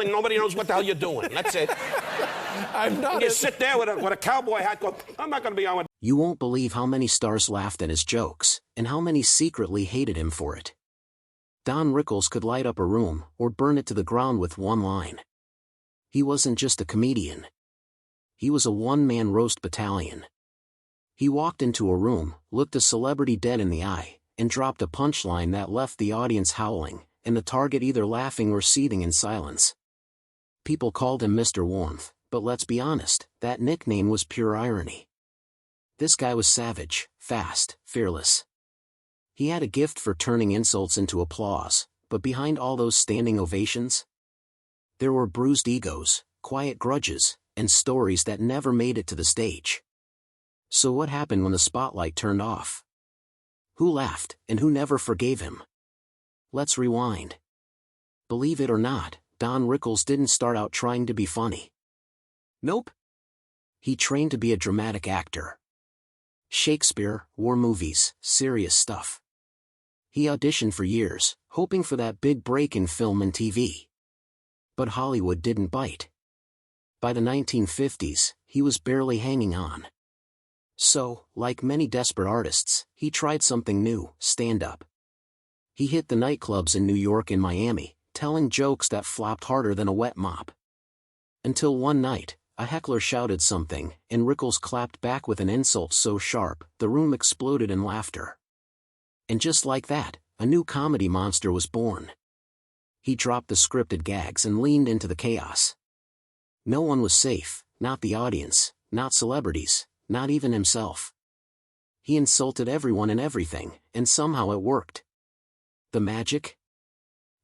doing. Nobody knows what the hell you're doing. That's it. I'm not. And you sit there with a cowboy hat going, I'm not going to be on with... You won't believe how many stars laughed at his jokes, and how many secretly hated him for it. Don Rickles could light up a room, or burn it to the ground with one line. He wasn't just a comedian. He was a one-man roast battalion. He walked into a room, looked a celebrity dead in the eye, and dropped a punchline that left the audience howling, and the target either laughing or seething in silence. People called him Mr. Warmth, but let's be honest, that nickname was pure irony. This guy was savage, fast, fearless. He had a gift for turning insults into applause, but behind all those standing ovations, there were bruised egos, quiet grudges, and stories that never made it to the stage. So what happened when the spotlight turned off? Who laughed, and who never forgave him? Let's rewind. Believe it or not, Don Rickles didn't start out trying to be funny. Nope. He trained to be a dramatic actor. Shakespeare, war movies, serious stuff. He auditioned for years, hoping for that big break in film and TV. But Hollywood didn't bite. By the 1950s, he was barely hanging on. So, like many desperate artists, he tried something new, stand-up. He hit the nightclubs in New York and Miami, telling jokes that flopped harder than a wet mop. Until one night, a heckler shouted something, and Rickles clapped back with an insult so sharp, the room exploded in laughter. And just like that, a new comedy monster was born. He dropped the scripted gags and leaned into the chaos. No one was safe, not the audience, not celebrities, not even himself. He insulted everyone and everything, and somehow it worked. The magic?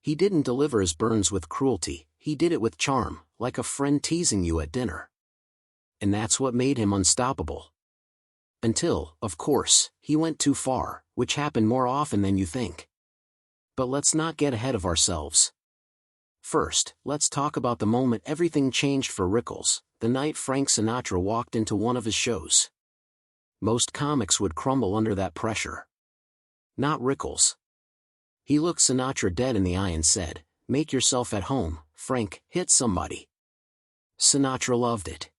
He didn't deliver his burns with cruelty, he did it with charm, like a friend teasing you at dinner. And that's what made him unstoppable. Until, of course, he went too far, which happened more often than you think. But let's not get ahead of ourselves. First, let's talk about the moment everything changed for Rickles, the night Frank Sinatra walked into one of his shows. Most comics would crumble under that pressure. Not Rickles. He looked Sinatra dead in the eye and said, "Make yourself at home, Frank, hit somebody." Sinatra loved it.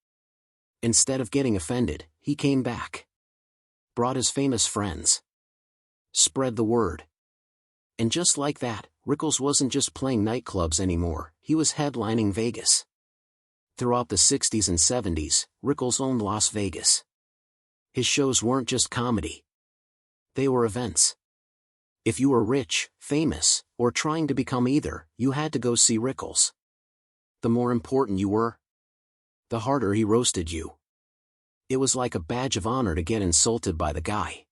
Instead of getting offended, he came back. Brought his famous friends. Spread the word. And just like that, Rickles wasn't just playing nightclubs anymore, he was headlining Vegas. Throughout the 60s and 70s, Rickles owned Las Vegas. His shows weren't just comedy. They were events. If you were rich, famous, or trying to become either, you had to go see Rickles. The more important you were, the harder he roasted you. It was like a badge of honor to get insulted by the guy.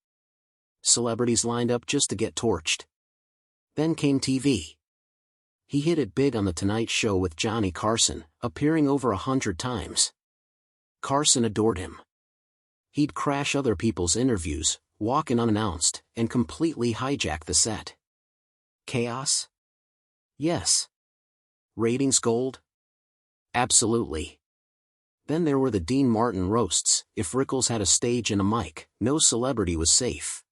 Celebrities lined up just to get torched. Then came TV. He hit it big on The Tonight Show with Johnny Carson, appearing over 100 times. Carson adored him. He'd crash other people's interviews, walk in unannounced, and completely hijack the set. Chaos? Yes. Ratings gold? Absolutely. Then there were the Dean Martin roasts. If Rickles had a stage and a mic, no celebrity was safe.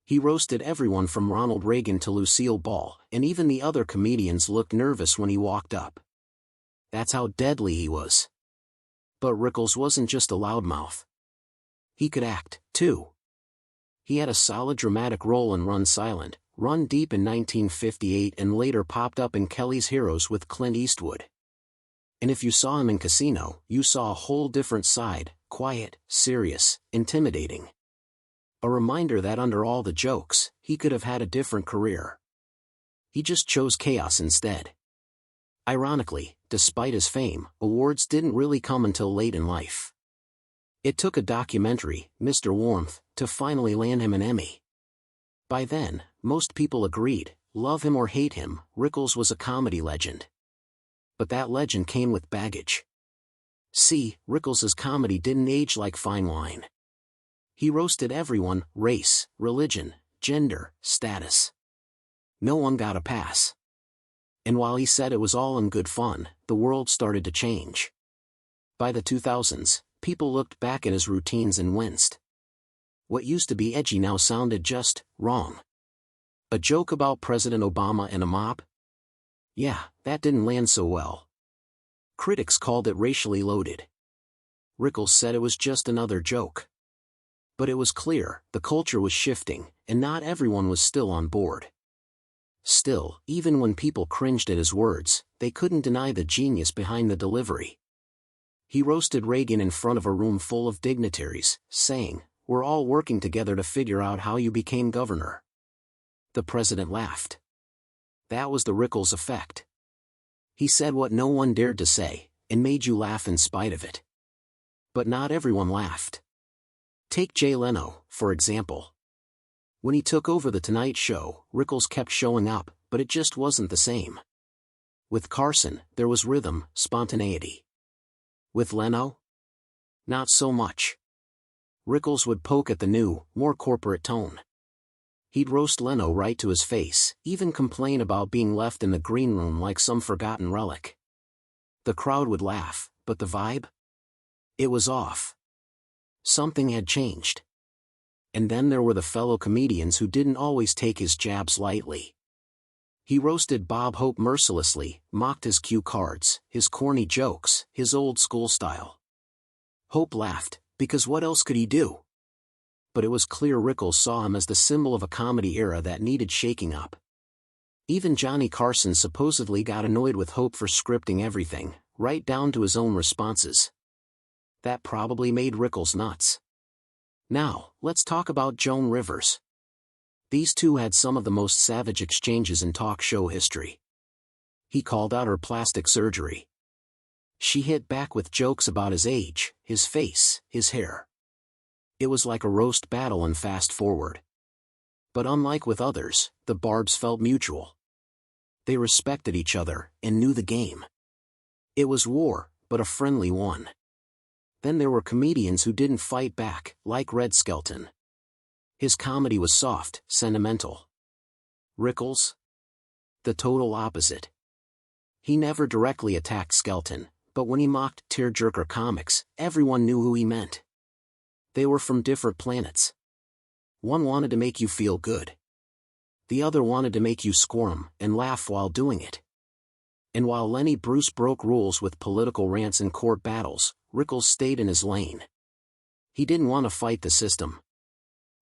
He roasted everyone from Ronald Reagan to Lucille Ball, and even the other comedians looked nervous when he walked up. That's how deadly he was. But Rickles wasn't just a loudmouth. He could act, too. He had a solid dramatic role in Run Silent, Run Deep in 1958 and later popped up in Kelly's Heroes with Clint Eastwood. And if you saw him in Casino, you saw a whole different side, quiet, serious, intimidating. A reminder that under all the jokes, he could have had a different career. He just chose chaos instead. Ironically, despite his fame, awards didn't really come until late in life. It took a documentary, Mr. Warmth, to finally land him an Emmy. By then, most people agreed, love him or hate him, Rickles was a comedy legend. But that legend came with baggage. See, Rickles' comedy didn't age like fine wine. He roasted everyone, race, religion, gender, status. No one got a pass. And while he said it was all in good fun, the world started to change. By the 2000s, people looked back at his routines and winced. What used to be edgy now sounded just wrong. A joke about President Obama and a mop? Yeah, that didn't land so well, Critics called it racially loaded. Rickles said it was just another joke. But it was clear, the culture was shifting, and not everyone was still on board. Still, even when people cringed at his words, they couldn't deny the genius behind the delivery. He roasted Reagan in front of a room full of dignitaries, saying, "We're all working together to figure out how you became governor." The president laughed. That was the Rickles effect. He said what no one dared to say, and made you laugh in spite of it. But not everyone laughed. Take Jay Leno, for example. When he took over The Tonight Show, Rickles kept showing up, but it just wasn't the same. With Carson, there was rhythm, spontaneity. With Leno? Not so much. Rickles would poke at the new, more corporate tone. He'd roast Leno right to his face, even complain about being left in the green room like some forgotten relic. The crowd would laugh, but the vibe? It was off. Something had changed. And then there were the fellow comedians who didn't always take his jabs lightly. He roasted Bob Hope mercilessly, mocked his cue cards, his corny jokes, his old-school style. Hope laughed, because what else could he do? But it was clear Rickles saw him as the symbol of a comedy era that needed shaking up. Even Johnny Carson supposedly got annoyed with Hope for scripting everything, right down to his own responses. That probably made Rickles nuts. Now, let's talk about Joan Rivers. These two had some of the most savage exchanges in talk show history. He called out her plastic surgery. She hit back with jokes about his age, his face, his hair. It was like a roast battle in Fast Forward. But unlike with others, the barbs felt mutual. They respected each other, and knew the game. It was war, but a friendly one. Then there were comedians who didn't fight back, like Red Skelton. His comedy was soft, sentimental. Rickles? The total opposite. He never directly attacked Skelton, but when he mocked tearjerker comics, everyone knew who he meant. They were from different planets. One wanted to make you feel good. The other wanted to make you squirm and laugh while doing it. And while Lenny Bruce broke rules with political rants and court battles, Rickles stayed in his lane. He didn't want to fight the system.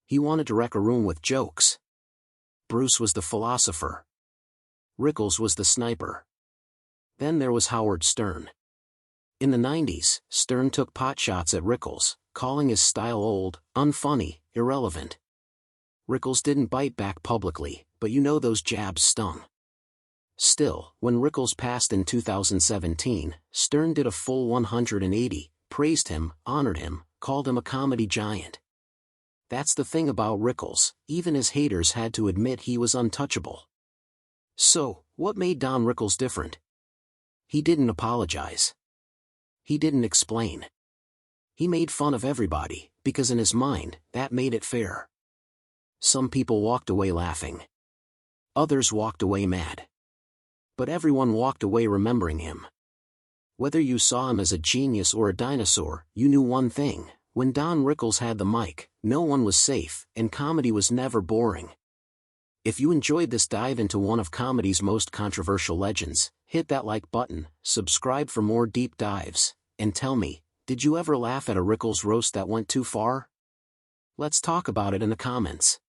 He wanted to wreck a room with jokes. Bruce was the philosopher. Rickles was the sniper. Then there was Howard Stern. In the 90s, Stern took potshots at Rickles, calling his style old, unfunny, irrelevant. Rickles didn't bite back publicly, but you know those jabs stung. Still, when Rickles passed in 2017, Stern did a full 180, praised him, honored him, called him a comedy giant. That's the thing about Rickles, even his haters had to admit he was untouchable. So, what made Don Rickles different? He didn't apologize. He didn't explain. He made fun of everybody, because in his mind, that made it fair. Some people walked away laughing. Others walked away mad. But everyone walked away remembering him. Whether you saw him as a genius or a dinosaur, you knew one thing: when Don Rickles had the mic, no one was safe, and comedy was never boring. If you enjoyed this dive into one of comedy's most controversial legends, hit that like button, subscribe for more deep dives, and tell me, did you ever laugh at a Rickles roast that went too far? Let's talk about it in the comments.